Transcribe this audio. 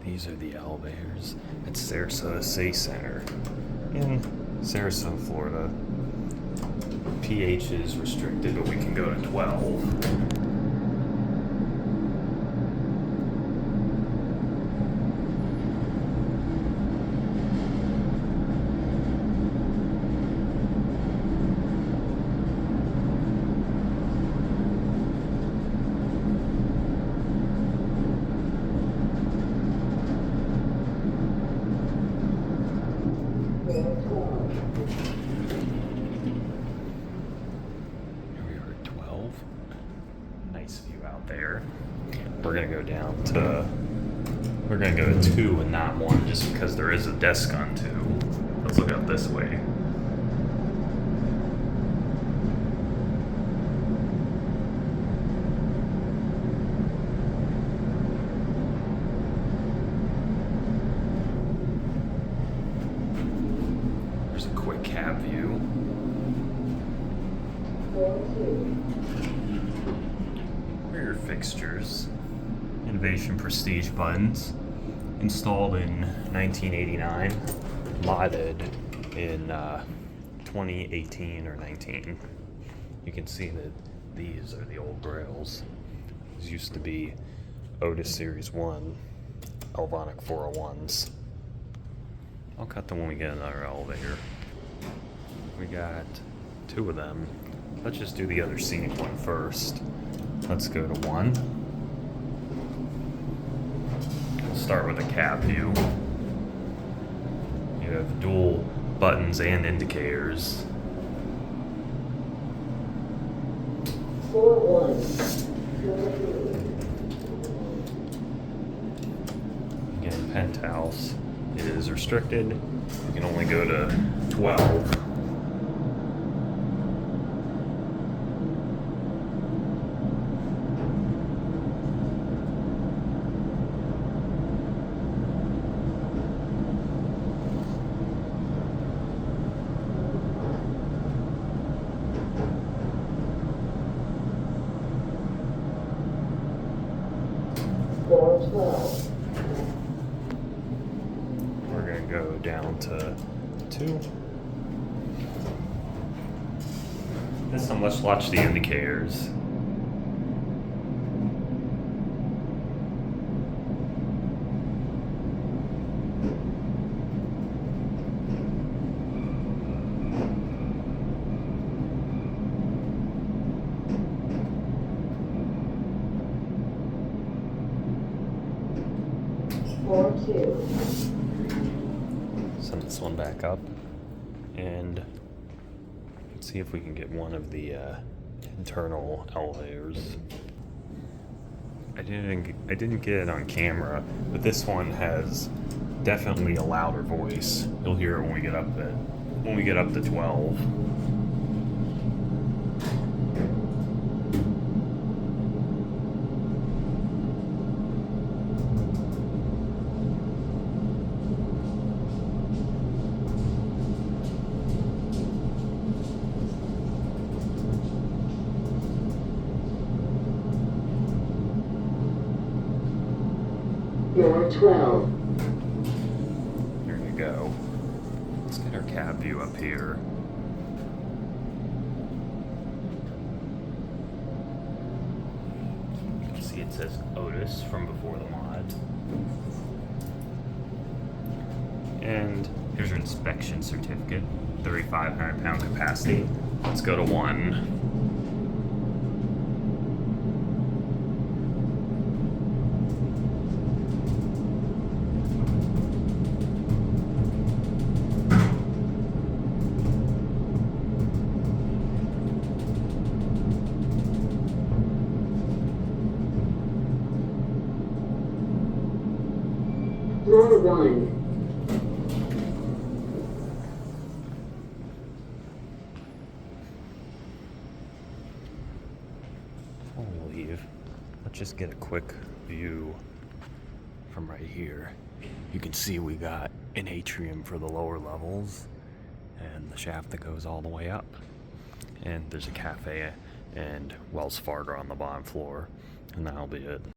These are the elevators at Sarasota City Center in Sarasota, Florida. pH is restricted, but we can go to 12. Here we are at 12. Nice view out there. We're gonna go down to, we're gonna go to 2 and not 1 just because there is a desk on 2. Let's look up this way. There's a quick cab view. Rear fixtures, Innovation Prestige buttons, installed in 1989, modded in 2018 or 19. You can see that these are the old rails. These used to be Otis Series 1 Elevonic 401s. I'll cut them when we get another elevator. We got 2 of them. Let's just do the other Scenic one first. Let's go to 1. We'll start with a cab view. You have dual buttons and indicators. 4-1. Again, penthouse is restricted. You can only go to 12. We're gonna go down to 2. This time, let's watch the indicators. Send this one back up, and let's see if we can get one of the internal elevators. I didn't get it on camera, but this one has definitely a louder voice. You'll hear it when we get up to 12. Door 12. Here we go. Let's get our cab view up here. You can see it says Otis from before the mod. And here's your inspection certificate, 3,500 pound capacity. Let's go to 1. Floor 1. Before we leave, let's just get a quick view from right here. You can see we got an atrium for the lower levels and the shaft that goes all the way up. And there's a cafe and Wells Fargo on the bottom floor, and that'll be it.